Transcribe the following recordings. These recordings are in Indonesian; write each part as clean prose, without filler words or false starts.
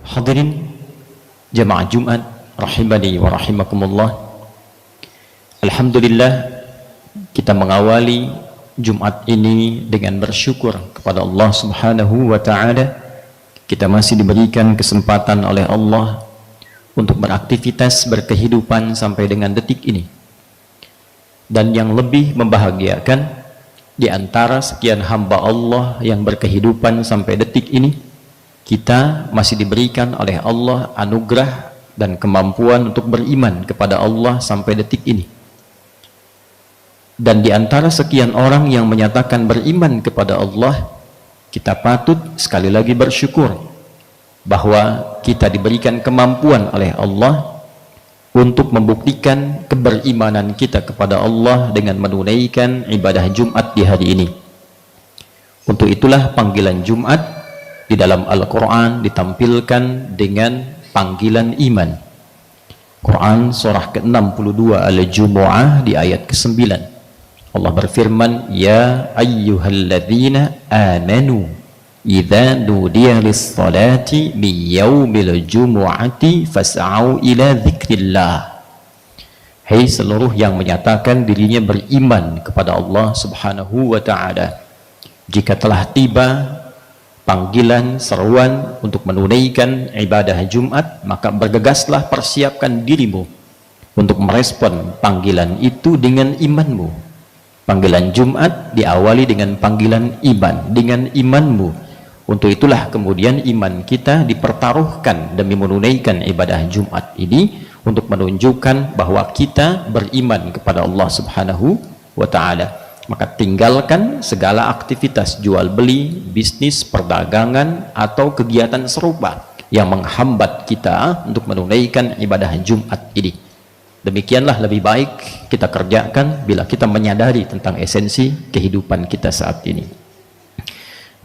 Hadirin jamaah Jumat rahimani wa rahimakumullah. Alhamdulillah, kita mengawali Jumat ini dengan bersyukur kepada Allah Subhanahu wa ta'ala. Kita masih diberikan kesempatan oleh Allah untuk beraktivitas, berkehidupan sampai dengan detik ini. Dan yang lebih membahagiakan, di antara sekian hamba Allah yang berkehidupan sampai detik ini, kita masih diberikan oleh Allah anugerah dan kemampuan untuk beriman kepada Allah sampai detik ini. Dan di antara sekian orang yang menyatakan beriman kepada Allah, kita patut sekali lagi bersyukur bahwa kita diberikan kemampuan oleh Allah untuk membuktikan keberimanan kita kepada Allah dengan menunaikan ibadah Jumat di hari ini. Untuk itulah panggilan Jumat di dalam Al-Quran ditampilkan dengan panggilan iman. Quran surah ke-62 Al-Jumu'ah di ayat ke-9. Allah berfirman, Ya ayyuhalladzina amanu idza nudiya lis-salati min yaumil jumu'ati fas'au ila dzikrillah. Hai seluruh yang menyatakan dirinya beriman kepada Allah Subhanahu wa ta'ala, jika telah tiba panggilan, seruan untuk menunaikan ibadah Jumat, maka bergegaslah, persiapkan dirimu untuk merespon panggilan itu dengan imanmu. Panggilan Jumat diawali dengan panggilan iman, dengan imanmu. Untuk itulah kemudian iman kita dipertaruhkan demi menunaikan ibadah Jumat ini, untuk menunjukkan bahwa kita beriman kepada Allah Subhanahu wa ta'ala. Maka tinggalkan segala aktivitas jual beli, bisnis, perdagangan, atau kegiatan serupa yang menghambat kita untuk menunaikan ibadah Jumat ini. Demikianlah lebih baik kita kerjakan bila kita menyadari tentang esensi kehidupan kita saat ini.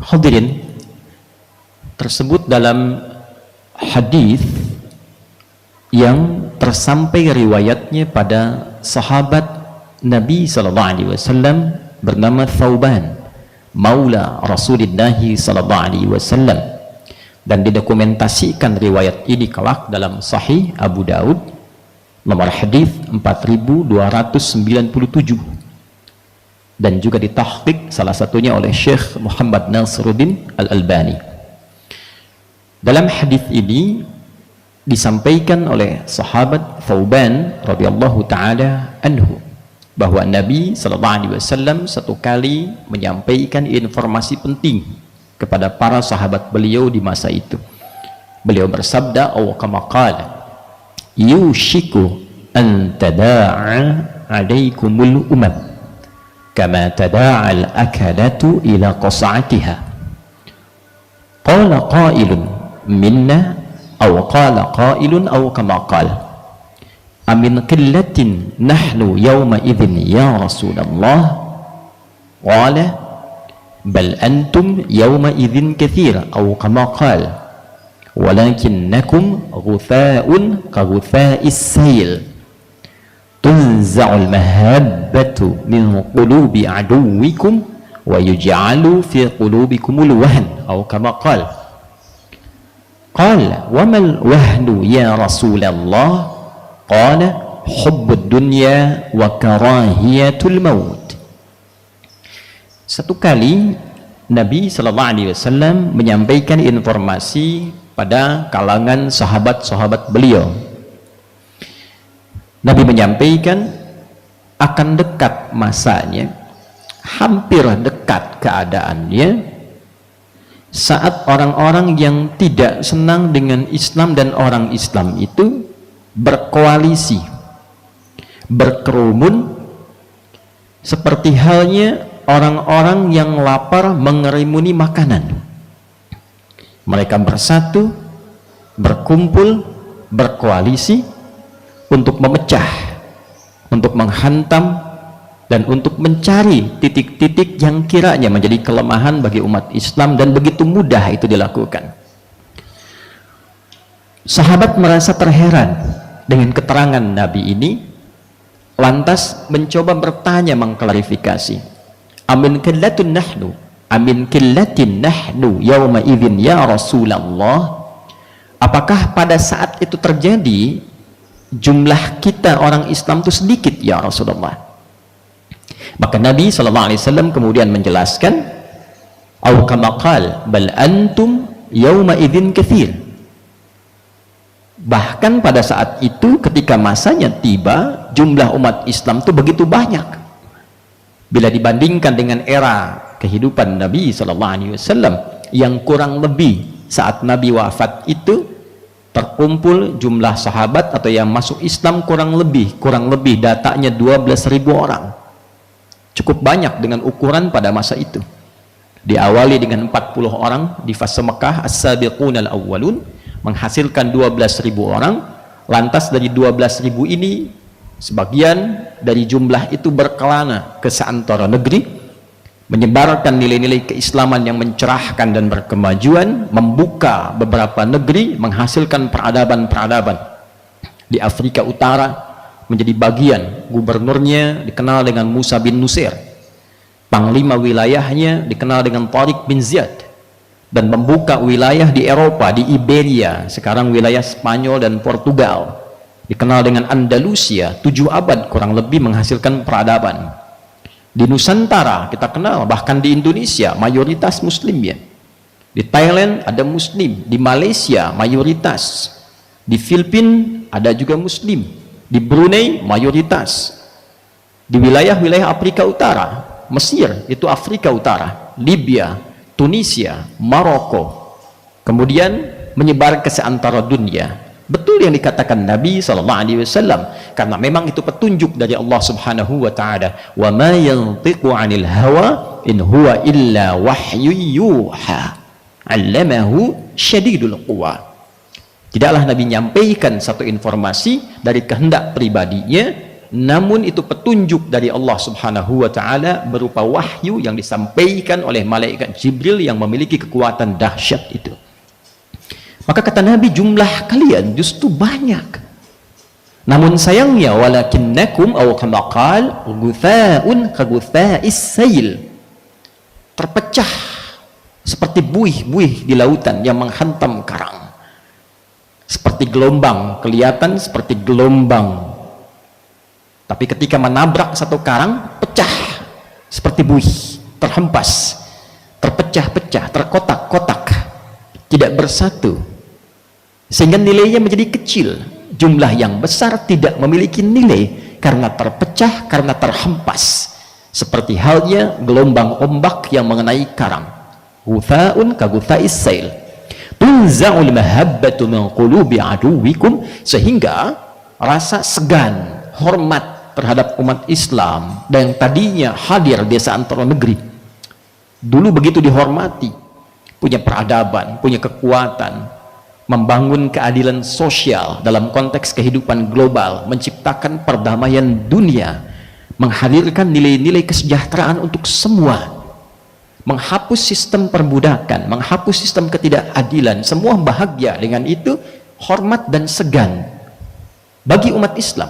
Hadirin, tersebut dalam hadis yang tersampai riwayatnya pada sahabat Nabi SAW bernama Thauban, maula Rasulullah SAW, dan didokumentasikan riwayat ini kelak dalam Sahih Abu Daud nomor hadis 4297, dan juga ditahqiq salah satunya oleh Syekh Muhammad Nasiruddin Al-Albani. Dalam hadis ini disampaikan oleh sahabat Thauban radhiyallahu taala anhu bahwa Nabi SAW satu kali menyampaikan informasi penting kepada para sahabat beliau di masa itu. Beliau bersabda, "Aw kama qala, yushiku an tada'a 'alaikumul umam kama tada'a al-akalatu ila qas'atiha." Qala qailun minna aw qala qailun aw kama qala, amin qillatin nahnu yawma idhin ya Rasulullah? Qala bal antum yawma idhin kathir aw kama qala walakinnakum ghutha'un ka ghutha'is sayl tunza'ul mahabbatu min qulubi aduwikum wa yuj'alu fi qulubikumul wahn aw kama qala. Qala wa mal wahnu ya Rasulullah? Qala hubbud dunya wa karahiyatul maut. Satu kali Nabi SAW menyampaikan informasi pada kalangan sahabat-sahabat beliau. Nabi menyampaikan akan dekat masanya, hampir dekat keadaannya, saat orang-orang yang tidak senang dengan Islam dan orang Islam itu berkoalisi, berkerumun, seperti halnya orang-orang yang lapar mengerimuni makanan. Mereka bersatu, berkumpul, berkoalisi untuk memecah, untuk menghantam, dan untuk mencari titik-titik yang kiranya menjadi kelemahan bagi umat Islam, dan begitu mudah itu dilakukan. Sahabat merasa terheran dengan keterangan Nabi ini, lantas mencoba bertanya, mengklarifikasi, amin qillatin nahnu yawma idzin ya Rasulullah? Apakah pada saat itu terjadi jumlah kita orang Islam itu sedikit ya Rasulullah? Maka Nabi SAW kemudian menjelaskan, au kama qala bal antum yauma idzin katsir. Bahkan pada saat itu ketika masanya tiba, jumlah umat Islam itu begitu banyak bila dibandingkan dengan era kehidupan Nabi SAW yang kurang lebih saat Nabi wafat itu terkumpul jumlah sahabat atau yang masuk Islam kurang lebih datanya 12.000 orang. Cukup banyak dengan ukuran pada masa itu. Diawali dengan 40 orang di fase Mekah, as-sabiqun al-awwalun, menghasilkan 12.000 orang. Lantas dari 12.000 ini sebagian dari jumlah itu berkelana ke seantero negeri, menyebarkan nilai-nilai keislaman yang mencerahkan dan berkemajuan, membuka beberapa negeri, menghasilkan peradaban-peradaban. Di Afrika Utara menjadi bagian, gubernurnya dikenal dengan Musa bin Nusair, panglima wilayahnya dikenal dengan Tariq bin Ziyad, dan membuka wilayah di Eropa, di Iberia, sekarang wilayah Spanyol dan Portugal, dikenal dengan Andalusia, 7 abad kurang lebih menghasilkan peradaban. Di Nusantara kita kenal, bahkan di Indonesia mayoritas muslim ya. Di Thailand ada muslim, di Malaysia mayoritas, di Filipina ada juga muslim, di Brunei mayoritas, di wilayah-wilayah Afrika Utara, Mesir itu Afrika Utara, Libya, Tunisia, Maroko, kemudian menyebar ke seantero dunia. Betul yang dikatakan Nabi SAW, karena memang itu petunjuk dari Allah Subhanahu wa Ta'ala. Wa ma yantiqu 'anil hawa in huwa illa wahyu yuha 'allamahu syadidul quwa. Tidaklah Nabi menyampaikan satu informasi dari kehendak pribadinya, namun itu petunjuk dari Allah Subhanahu wa Ta'ala berupa wahyu yang disampaikan oleh malaikat Jibril yang memiliki kekuatan dahsyat itu. Maka kata Nabi, jumlah kalian justru banyak, namun sayangnya walakinnakum aw kama qala ghutha'un ka ghutha'is sail, terpecah seperti buih-buih di lautan yang menghantam karang. Seperti gelombang, kelihatan seperti gelombang, tapi ketika menabrak satu karang, pecah seperti buih, terhempas, terpecah-pecah, terkotak-kotak, tidak bersatu, sehingga nilainya menjadi kecil. Jumlah yang besar tidak memiliki nilai karena terpecah, karena terhempas, seperti halnya gelombang ombak yang mengenai karang. Ghutha'un ka ghutha'is sail, tunza'ul mahabbatu min qulubi aduwikum, sehingga rasa segan, hormat terhadap umat Islam dan yang tadinya hadir di seantero negeri, dulu begitu dihormati, punya peradaban, punya kekuatan, membangun keadilan sosial dalam konteks kehidupan global, menciptakan perdamaian dunia, menghadirkan nilai-nilai kesejahteraan untuk semua, menghapus sistem perbudakan, menghapus sistem ketidakadilan, semua bahagia dengan itu, hormat dan segan bagi umat Islam.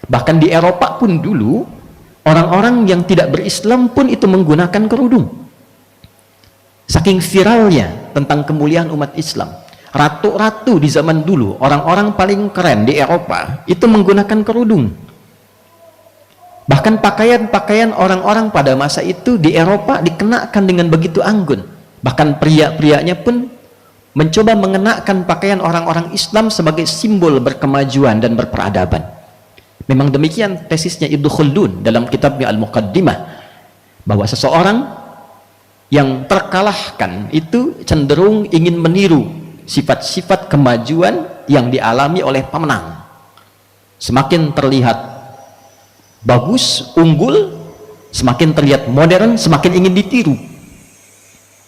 Bahkan di Eropa pun dulu, orang-orang yang tidak berislam pun itu menggunakan kerudung. Saking viralnya tentang kemuliaan umat Islam, ratu-ratu di zaman dulu, orang-orang paling keren di Eropa itu menggunakan kerudung. Bahkan pakaian-pakaian orang-orang pada masa itu di Eropa dikenakan dengan begitu anggun. Bahkan pria-prianya pun mencoba mengenakan pakaian orang-orang Islam sebagai simbol berkemajuan dan berperadaban. Memang demikian tesisnya Ibnu Khaldun dalam kitabnya Al-Muqaddimah, bahwa seseorang yang terkalahkan itu cenderung ingin meniru sifat-sifat kemajuan yang dialami oleh pemenang. Semakin terlihat bagus, unggul, semakin terlihat modern, semakin ingin ditiru.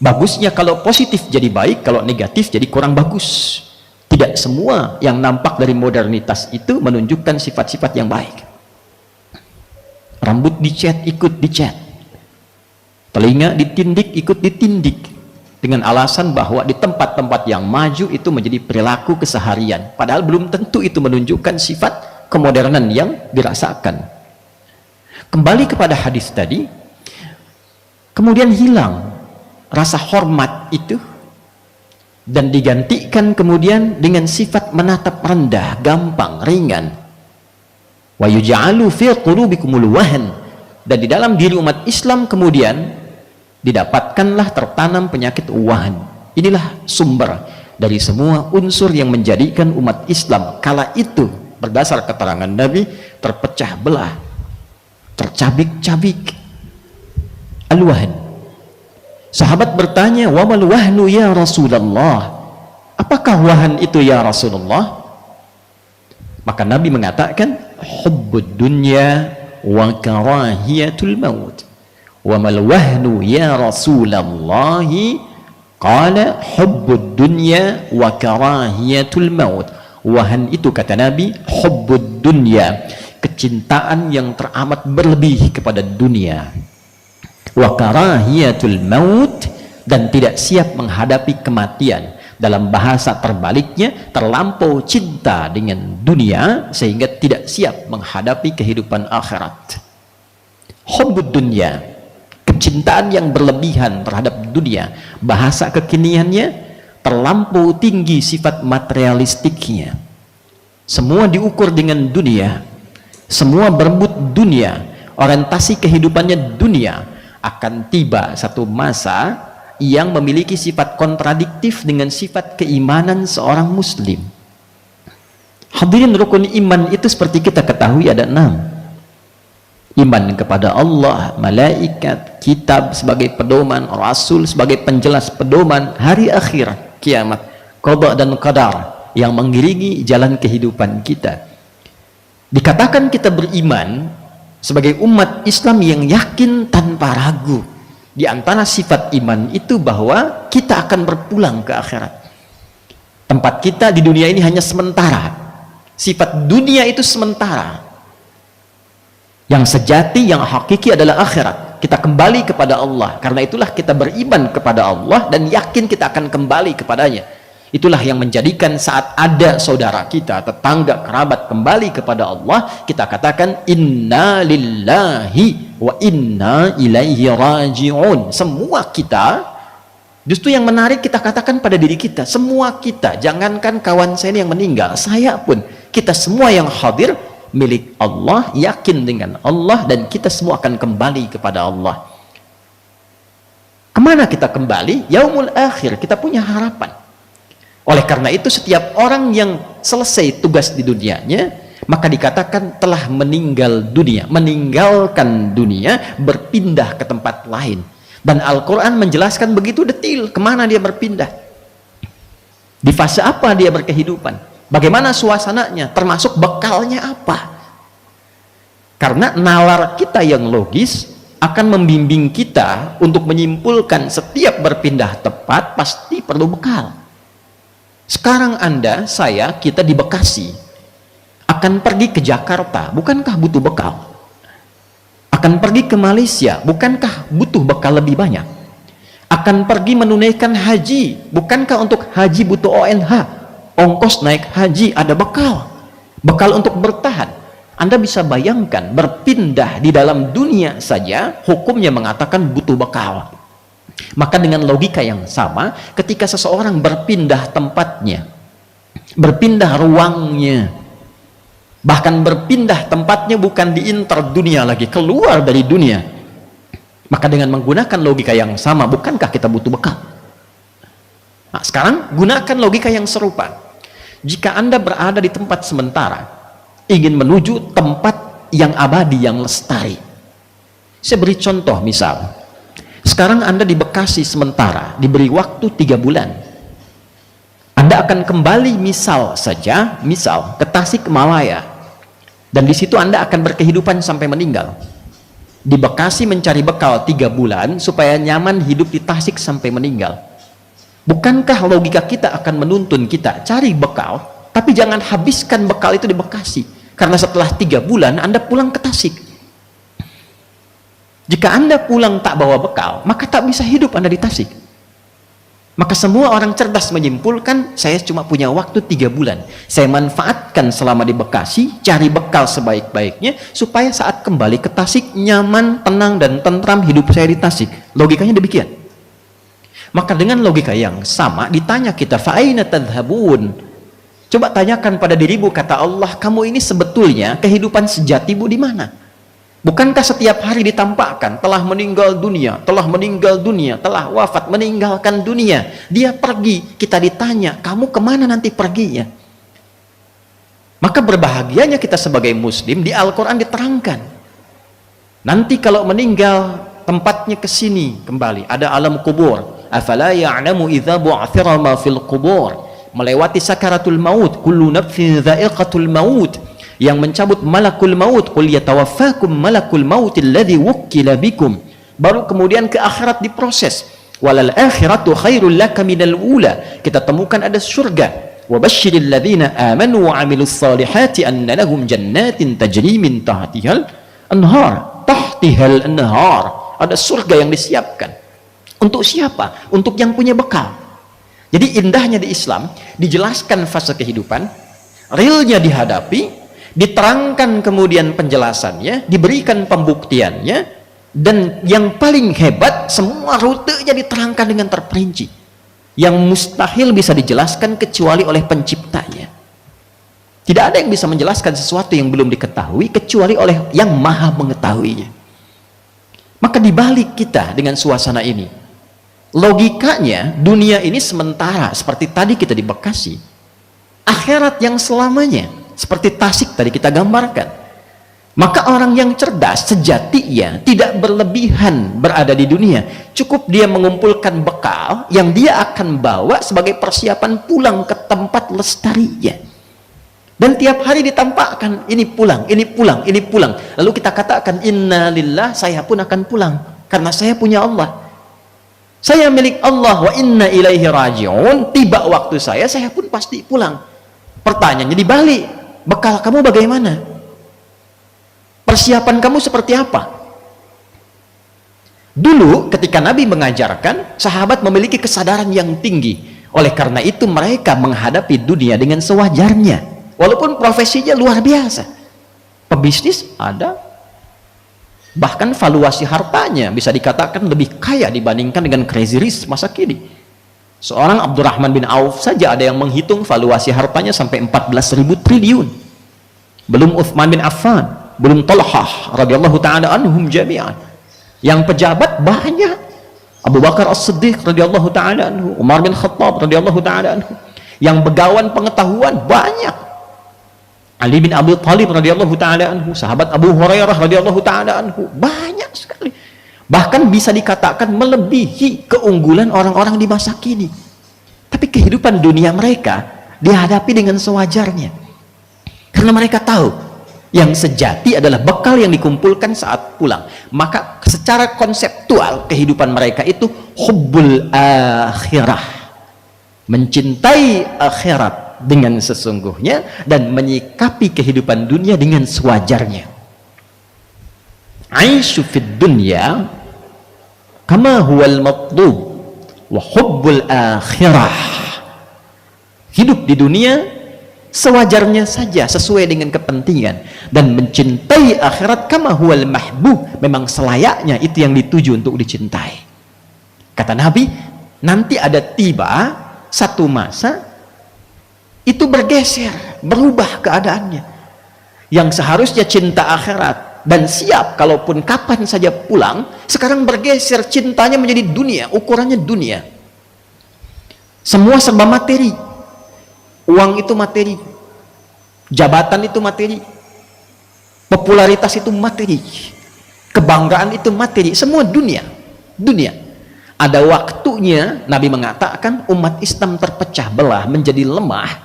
Bagusnya kalau positif jadi baik, kalau negatif jadi kurang bagus. Tidak semua yang nampak dari modernitas itu menunjukkan sifat-sifat yang baik. Rambut dicat, ikut dicat. Telinga ditindik, ikut ditindik, dengan alasan bahwa di tempat-tempat yang maju itu menjadi perilaku keseharian, padahal belum tentu itu menunjukkan sifat kemodernan yang dirasakan. Kembali kepada hadis tadi, kemudian hilang rasa hormat itu, dan digantikan kemudian dengan sifat menatap rendah, gampang, ringan. Wa yuj'alu fi qulubikumul wahn, dan di dalam diri umat Islam kemudian didapatkanlah tertanam penyakit wahn. Inilah sumber dari semua unsur yang menjadikan umat Islam kala itu berdasar keterangan Nabi terpecah belah, tercabik-cabik. Al-wahn. Sahabat bertanya, wa mal wahnu ya Rasulullah, apakah wahan itu ya Rasulullah? Maka Nabi mengatakan, hubbud dunya wa karahiyatul maut. Wa mal wahnu ya Rasulullah, qala hubbud dunya wa karahiyatul maut. Wahan itu, kata Nabi, hubbud dunya, kecintaan yang teramat berlebih kepada dunia, wa karahiyatul maut, dan tidak siap menghadapi kematian. Dalam bahasa terbaliknya, terlampau cinta dengan dunia sehingga tidak siap menghadapi kehidupan akhirat. Hubbud dunya, kecintaan yang berlebihan terhadap dunia. Bahasa kekiniannya, terlampau tinggi sifat materialistiknya. Semua diukur dengan dunia, semua berebut dunia, orientasi kehidupannya dunia. Akan tiba satu masa yang memiliki sifat kontradiktif dengan sifat keimanan seorang muslim. Hadirin, rukun iman itu seperti kita ketahui ada 6. Iman kepada Allah, malaikat, kitab sebagai pedoman, rasul sebagai penjelas pedoman, hari akhir, kiamat, qada dan qadar yang mengiringi jalan kehidupan kita. Dikatakan kita beriman sebagai umat Islam yang yakin tanpa ragu. Di antara sifat iman itu bahwa kita akan berpulang ke akhirat. Tempat kita di dunia ini hanya sementara. Sifat dunia itu sementara. Yang sejati, yang hakiki adalah akhirat. Kita kembali kepada Allah. Karena itulah kita beriman kepada Allah dan yakin kita akan kembali kepadanya. Itulah yang menjadikan saat ada saudara kita, tetangga, kerabat kembali kepada Allah, kita katakan inna lillahi wa inna ilaihi raji'un. Semua kita, justru yang menarik kita katakan pada diri kita, semua kita, jangankan kawan saya yang meninggal, saya pun, kita semua yang hadir milik Allah, yakin dengan Allah, dan kita semua akan kembali kepada Allah. Kemana kita kembali? Yaumul akhir, kita punya harapan. Oleh karena itu setiap orang yang selesai tugas di dunianya, maka dikatakan telah meninggal dunia, meninggalkan dunia, berpindah ke tempat lain. Dan Al-Quran menjelaskan begitu detil kemana dia berpindah, di fase apa dia berkehidupan, bagaimana suasananya, termasuk bekalnya apa. Karena nalar kita yang logis akan membimbing kita untuk menyimpulkan setiap berpindah tempat pasti perlu bekal. Sekarang Anda, saya, kita di Bekasi akan pergi ke Jakarta, bukankah butuh bekal? Akan pergi ke Malaysia, bukankah butuh bekal lebih banyak? Akan pergi menunaikan haji, bukankah untuk haji butuh ONH, ongkos naik haji, ada bekal, bekal untuk bertahan. Anda bisa bayangkan berpindah di dalam dunia saja hukumnya mengatakan butuh bekal. Maka dengan logika yang sama, ketika seseorang berpindah tempatnya, berpindah ruangnya, bahkan berpindah tempatnya bukan di inter dunia lagi, keluar dari dunia, maka dengan menggunakan logika yang sama, bukankah kita butuh bekal? Nah, sekarang gunakan logika yang serupa. Jika Anda berada di tempat sementara, ingin menuju tempat yang abadi, yang lestari. Saya beri contoh, misal sekarang Anda di Bekasi sementara, diberi waktu 3 bulan. Anda akan kembali misal ke Tasikmalaya, dan di situ Anda akan berkehidupan sampai meninggal. Di Bekasi mencari bekal 3 bulan supaya nyaman hidup di Tasik sampai meninggal. Bukankah logika kita akan menuntun kita cari bekal, tapi jangan habiskan bekal itu di Bekasi, karena setelah 3 bulan Anda pulang ke Tasik. Jika Anda pulang tak bawa bekal, maka tak bisa hidup Anda di Tasik. Maka semua orang cerdas menyimpulkan, saya cuma punya waktu 3 bulan. Saya manfaatkan selama di Bekasi, cari bekal sebaik-baiknya, supaya saat kembali ke Tasik, nyaman, tenang, dan tentram hidup saya di Tasik. Logikanya demikian. Maka dengan logika yang sama ditanya kita, fa aina tadhhabun? Coba tanyakan pada dirimu, kata Allah, kamu ini sebetulnya kehidupan sejatimu di mana? Bukankah setiap hari ditampakkan telah meninggal dunia, telah wafat, meninggalkan dunia, dia pergi, kita ditanya, kamu kemana nanti perginya? Maka berbahagianya kita sebagai muslim, di Al-Quran diterangkan, nanti kalau meninggal tempatnya ke sini kembali, ada alam kubur. Afala ya'lamu idza bu'thira ma fil qubur, melewati sakaratul maut, kullu nafsin dha'iqatul maut, yang mencabut malakul maut, qul yatawaffakum malakul maut alladhi wukkila bikum, baru kemudian ke akhirat diproses. Walal akhiratu khairul laka minal ula, kita temukan ada surga. Wa basyiril ladzina amanu wa 'amilus solihati anna lahum jannatin tajri min tahtihal anhar, tahtihal anhar, ada surga yang disiapkan. Untuk siapa? Untuk yang punya bekal. Jadi indahnya di Islam, dijelaskan fase kehidupan, realnya dihadapi, diterangkan kemudian penjelasannya, diberikan pembuktiannya, dan yang paling hebat, semua rutenya diterangkan dengan terperinci, yang mustahil bisa dijelaskan kecuali oleh penciptanya. Tidak ada yang bisa menjelaskan sesuatu yang belum diketahui kecuali oleh yang maha mengetahuinya. Maka dibalik kita dengan suasana ini, logikanya dunia ini sementara, seperti tadi kita di Bekasi, akhirat yang selamanya, seperti Tasik tadi kita gambarkan. Maka orang yang cerdas sejatinya tidak berlebihan berada di dunia, cukup dia mengumpulkan bekal yang dia akan bawa sebagai persiapan pulang ke tempat lestarinya. Dan tiap hari ditampakkan, ini pulang, ini pulang, ini pulang, lalu kita katakan, inna lillah, saya pun akan pulang karena saya punya Allah, saya milik Allah, wa inna ilaihi raji'un, tiba waktu saya pun pasti pulang. Pertanyaannya dibalik, bekal kamu bagaimana? Persiapan kamu seperti apa? Dulu ketika Nabi mengajarkan, sahabat memiliki kesadaran yang tinggi. Oleh karena itu mereka menghadapi dunia dengan sewajarnya, walaupun profesinya luar biasa. Pebisnis ada, bahkan valuasi hartanya bisa dikatakan lebih kaya dibandingkan dengan Crazy Rich masa kini. Seorang Abdurrahman bin Auf saja ada yang menghitung valuasi hartanya sampai 14.000 triliun. Belum Uthman bin Affan, belum Talhah radhiyallahu ta'ala anhum jami'an. Yang pejabat banyak, Abu Bakar As-Siddiq radhiyallahu ta'ala anhu, Umar bin Khattab radhiyallahu ta'ala anhu. Yang begawan pengetahuan banyak, Ali bin Abi Thalib radhiyallahu ta'ala anhu, sahabat Abu Hurairah radhiyallahu ta'ala anhu, banyak sekali. Bahkan bisa dikatakan melebihi keunggulan orang-orang di masa kini. Tapi kehidupan dunia mereka dihadapi dengan sewajarnya, karena mereka tahu yang sejati adalah bekal yang dikumpulkan saat pulang. Maka secara konseptual kehidupan mereka itu hubbul akhirah, mencintai akhirat dengan sesungguhnya dan menyikapi kehidupan dunia dengan sewajarnya. Aisyu fid dunya kama huwal matlub wa hubbul akhirah, hidup di dunia sewajarnya saja sesuai dengan kepentingan, dan mencintai akhirat kama huwal mahbub, memang selayaknya itu yang dituju untuk dicintai. Kata Nabi, nanti ada tiba satu masa itu bergeser, berubah keadaannya. Yang seharusnya cinta akhirat dan siap kalaupun kapan saja pulang, sekarang bergeser, cintanya menjadi dunia, ukurannya dunia. Semua serba materi. Uang itu materi, jabatan itu materi, popularitas itu materi, kebanggaan itu materi, semua dunia. Ada waktunya Nabi mengatakan umat Islam terpecah belah menjadi lemah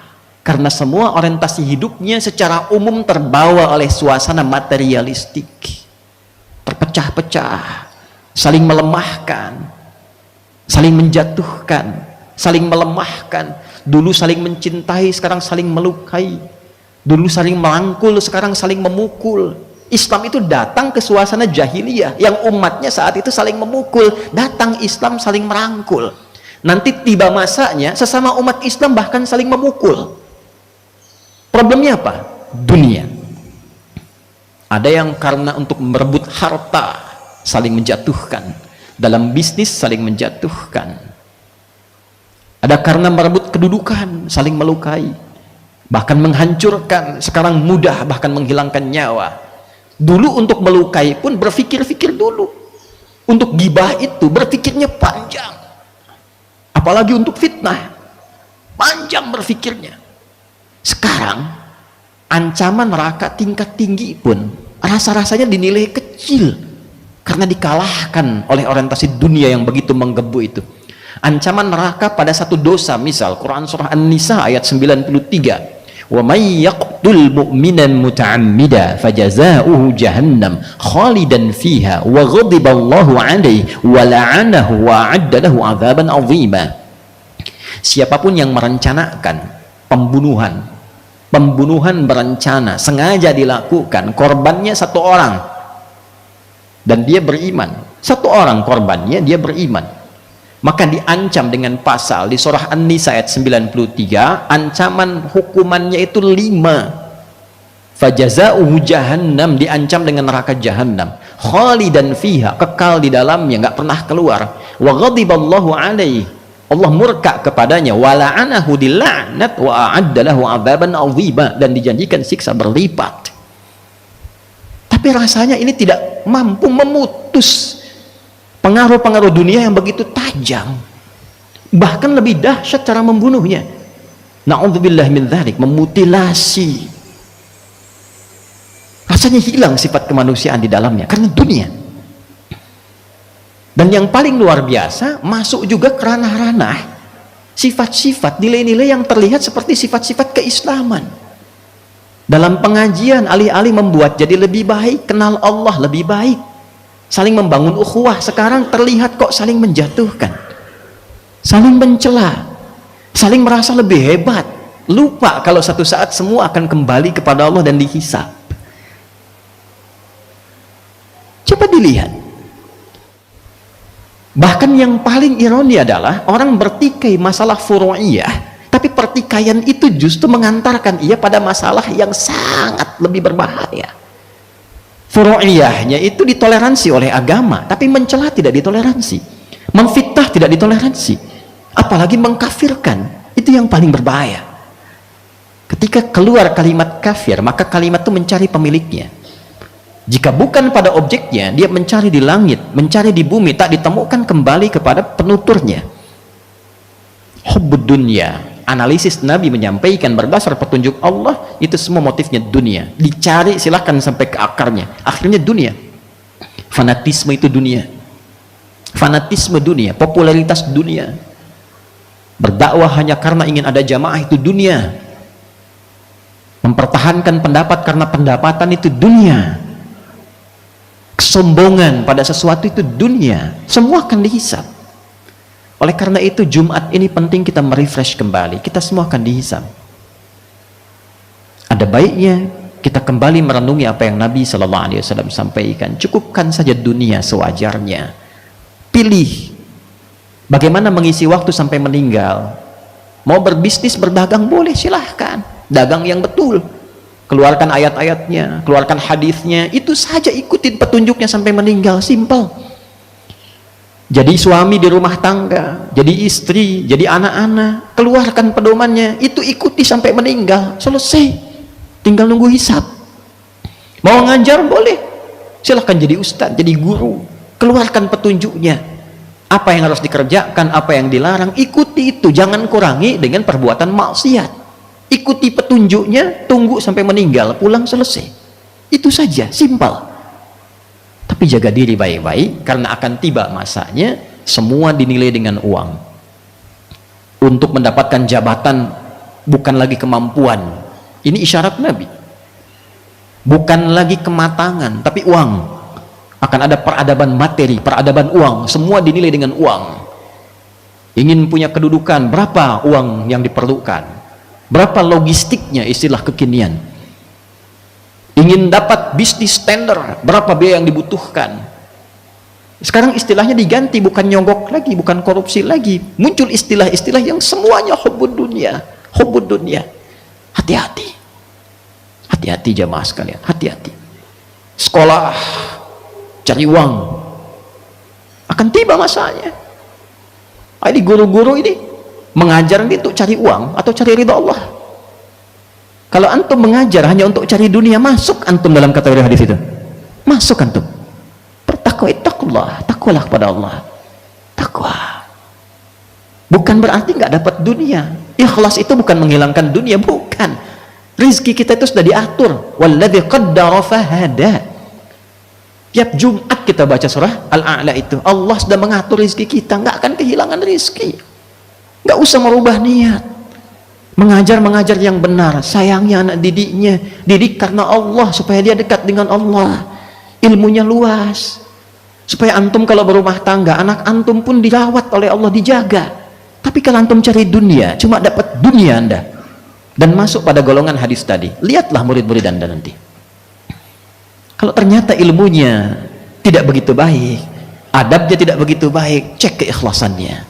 karena semua orientasi hidupnya secara umum terbawa oleh suasana materialistik, terpecah-pecah, saling melemahkan, saling menjatuhkan, saling melemahkan. Dulu saling mencintai, sekarang saling melukai. Dulu saling merangkul, sekarang saling memukul. Islam itu datang ke suasana jahiliyah yang umatnya saat itu saling memukul. Datang Islam saling merangkul. Nanti tiba masanya sesama umat Islam bahkan saling memukul. Problemnya apa? Dunia. Ada yang karena untuk merebut harta saling menjatuhkan, dalam bisnis saling menjatuhkan, ada karena merebut kedudukan, saling melukai, bahkan menghancurkan. Sekarang mudah bahkan menghilangkan nyawa. Dulu untuk melukai pun berpikir-pikir dulu. Untuk gibah itu berpikirnya panjang, apalagi untuk fitnah, panjang berpikirnya. Sekarang ancaman neraka tingkat tinggi pun rasa-rasanya dinilai kecil karena dikalahkan oleh orientasi dunia yang begitu menggebu itu. Ancaman neraka pada satu dosa, misal Quran surah An-Nisa ayat 93, wa may yaqtul mu'minan muta'ammida fajaza'uhu jahannam khalidan fiha wa ghadiballahu 'alaihi wa la'anahu wa 'adda lahu 'adzaban 'azima. Siapapun yang merencanakan pembunuhan berencana, sengaja dilakukan, korbannya satu orang dan dia beriman, satu orang korbannya dia beriman, maka diancam dengan pasal di surah An-Nisa ayat 93, ancaman hukumannya itu 5. Fajaza'uhu jahannam, diancam dengan neraka jahannam, khalidan fiha, kekal di dalamnya, nggak pernah keluar, wa ghadiballahu 'alaihi, Allah murka kepadanya, wa la'anahu, dilaknat, wa a'adda lahu 'adzaban 'azima, dan dijanjikan siksa berlipat. Tapi rasanya ini tidak mampu memutus pengaruh-pengaruh dunia yang begitu tajam, bahkan lebih dahsyat cara membunuhnya. Na'udzubillah min dzalik, memutilasi. Rasanya hilang sifat kemanusiaan di dalamnya karena dunia. Dan yang paling luar biasa, masuk juga ke ranah-ranah sifat-sifat, nilai-nilai yang terlihat seperti sifat-sifat keislaman. Dalam pengajian, alih-alih membuat jadi lebih baik, kenal Allah lebih baik, saling membangun ukhuwah, sekarang terlihat kok saling menjatuhkan, saling mencela, saling merasa lebih hebat, lupa kalau satu saat semua akan kembali kepada Allah dan dihisab. Coba dilihat. Bahkan yang paling ironi adalah orang bertikai masalah furu'iyah, tapi pertikaian itu justru mengantarkan ia pada masalah yang sangat lebih berbahaya. Furu'iyahnya itu ditoleransi oleh agama, tapi mencela tidak ditoleransi, memfitnah tidak ditoleransi, apalagi mengkafirkan. Itu yang paling berbahaya. Ketika keluar kalimat kafir, maka kalimat itu mencari pemiliknya. Jika bukan pada objeknya, dia mencari di langit, mencari di bumi, tak ditemukan, kembali kepada penuturnya. Hubbud dunya, analisis Nabi menyampaikan berdasar petunjuk Allah, itu semua motifnya dunia. Dicari silahkan sampai ke akarnya, akhirnya dunia. Fanatisme itu dunia, fanatisme dunia, popularitas dunia. Berdakwah hanya karena ingin ada jamaah itu dunia. Mempertahankan pendapat karena pendapatan itu dunia. Kesombongan pada sesuatu itu dunia. Semua akan dihisab. Oleh karena itu Jumat ini penting kita merefresh kembali, kita semua akan dihisab. Ada baiknya kita kembali merenungi apa yang Nabi SAW sampaikan. Cukupkan saja dunia sewajarnya. Pilih bagaimana mengisi waktu sampai meninggal. Mau berbisnis, berdagang, boleh, silahkan, dagang yang betul, keluarkan ayat-ayatnya, keluarkan hadisnya, itu saja, ikutin petunjuknya sampai meninggal. Simple. Jadi suami di rumah tangga, jadi istri, jadi anak-anak, keluarkan pedomannya, itu ikuti sampai meninggal, selesai, tinggal nunggu hisab. Mau ngajar, boleh, silahkan jadi ustadz, jadi guru, keluarkan petunjuknya, apa yang harus dikerjakan, apa yang dilarang, ikuti itu, jangan kurangi dengan perbuatan maksiat. Ikuti petunjuknya, tunggu sampai meninggal, pulang, selesai. Itu saja, simpel. Tapi jaga diri baik-baik, karena akan tiba masanya semua dinilai dengan uang. Untuk mendapatkan jabatan bukan lagi kemampuan. Ini isyarat Nabi. Bukan lagi kematangan, tapi uang. Akan ada peradaban materi, peradaban uang, semua dinilai dengan uang. Ingin punya kedudukan, berapa uang yang diperlukan? Berapa logistiknya, istilah kekinian. Ingin dapat bisnis tender, berapa biaya yang dibutuhkan? Sekarang istilahnya diganti, bukan nyogok lagi, bukan korupsi lagi. Muncul istilah-istilah yang semuanya hubbud dunya, hubbud dunya. Hati-hati, hati-hati jamaah sekalian, hati-hati. Sekolah, cari uang, akan tiba masanya. Ini guru-guru ini Mengajar itu cari uang atau cari ridha Allah? Kalau antum mengajar hanya untuk cari dunia, masuk antum dalam kategori hadis itu? Masuk antum. Bertakwa, ittaqullah, takwalah kepada Allah. Takwa. Bukan berarti nggak dapat dunia. Ikhlas itu bukan menghilangkan dunia, bukan. Rizki kita itu sudah diatur. Walladzi qaddara fahada. Tiap Jumat kita baca surah Al-A'la itu, Allah sudah mengatur rizki kita, nggak akan kehilangan rizki. Nggak usah merubah niat. Mengajar yang benar, sayangnya anak didiknya, didik karena Allah supaya dia dekat dengan Allah, ilmunya luas, supaya antum kalau berumah tangga, anak antum pun dirawat oleh Allah, dijaga. Tapi kalau antum cari dunia, cuma dapat dunia anda, dan masuk pada golongan hadis tadi, lihatlah murid-murid anda nanti. Kalau ternyata ilmunya tidak begitu baik, adabnya tidak begitu baik, cek keikhlasannya.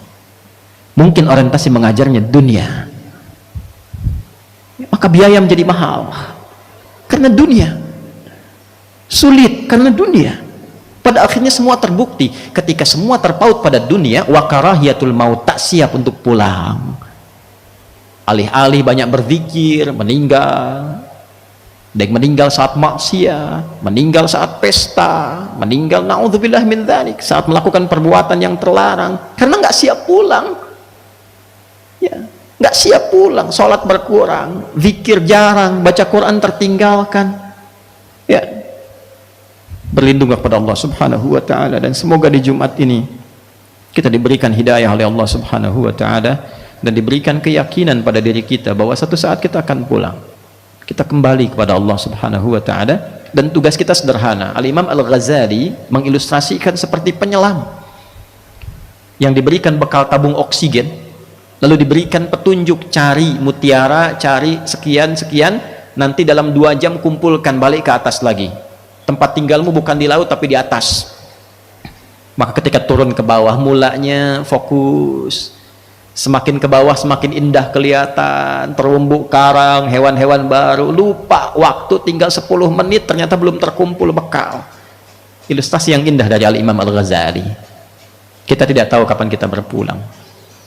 Mungkin orientasi mengajarnya dunia, maka biaya menjadi mahal karena dunia, sulit karena dunia. Pada akhirnya semua terbukti ketika semua terpaut pada dunia, wa karahiyatul maut, tak siap untuk pulang. Alih-alih banyak berzikir, meninggal. Ada yang meninggal saat maksiat, meninggal saat pesta, meninggal naudzubillah min dzalik, saat melakukan perbuatan yang terlarang karena nggak siap pulang. Ya, nggak siap pulang, sholat berkurang, zikir jarang, baca Quran tertinggalkan. Ya, berlindunglah kepada Allah Subhanahu wa taala, dan semoga di Jumat ini kita diberikan hidayah oleh Allah Subhanahu wa taala dan diberikan keyakinan pada diri kita bahwa satu saat kita akan pulang. Kita kembali kepada Allah Subhanahu wa taala, dan tugas kita sederhana. Al-Imam Al-Ghazali mengilustrasikan seperti penyelam yang diberikan bekal tabung oksigen, lalu diberikan petunjuk, cari mutiara, cari sekian, nanti dalam 2 jam kumpulkan, balik ke atas lagi. Tempat tinggalmu bukan di laut tapi di atas. Maka ketika turun ke bawah, mulanya fokus, semakin ke bawah semakin indah kelihatan, terumbu karang, hewan-hewan baru, lupa waktu, tinggal 10 menit ternyata belum terkumpul bekal. Ilustrasi yang indah dari Al-Imam Al-Ghazali. Kita tidak tahu kapan kita berpulang,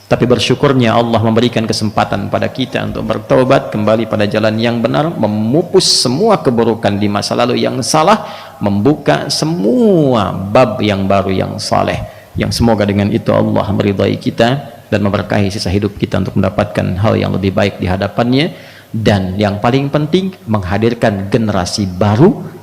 tapi bersyukurnya Allah memberikan kesempatan pada kita untuk bertaubat, kembali pada jalan yang benar, memupus semua keburukan di masa lalu yang salah, membuka semua bab yang baru yang saleh, yang semoga dengan itu Allah meridai kita dan memberkahi sisa hidup kita untuk mendapatkan hal yang lebih baik di hadapannya, dan yang paling penting menghadirkan generasi baru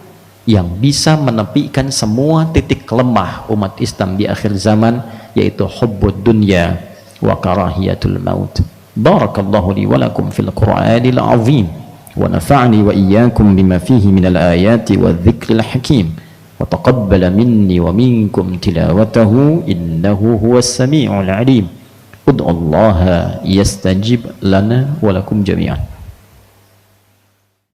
yang bisa menepikan semua titik lemah umat Islam di akhir zaman, yaitu hubbud dunya wa karahiyatul maut. Barakallahu li wa lakum fil Qur'anil azim wa nafa'ni wa iyyakum bima fihi minal ayati wadh-dhikril hakim wa taqabbala minni wa minkum tilawatahu innahu huwas sami'ul alim. Ud'ullaha yastajib lana wa lakum jami'an.